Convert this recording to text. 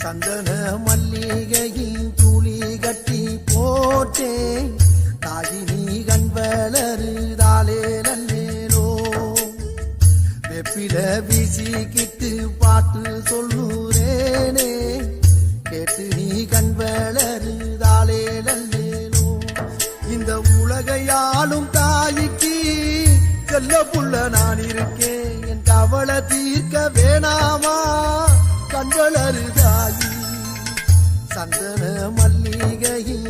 சந்தன மல்லிகையின் துளி கட்டி போட்டேன் தாயினி கண் வளருதாலே நல்லேலோ வெப்பில வீசிக்கிட்டு பாட்டு சொல்லுறேனே கேட்டு நீ கண் வளருதாலே நல்லேலோ இந்த உலகையாளும் தாய்க்கு செல்ல புள்ள நான் இருக்கேன் என் கவலை தீர்க்க வேணாமா கண்களருதாயி சந்தன மல்லிகையின்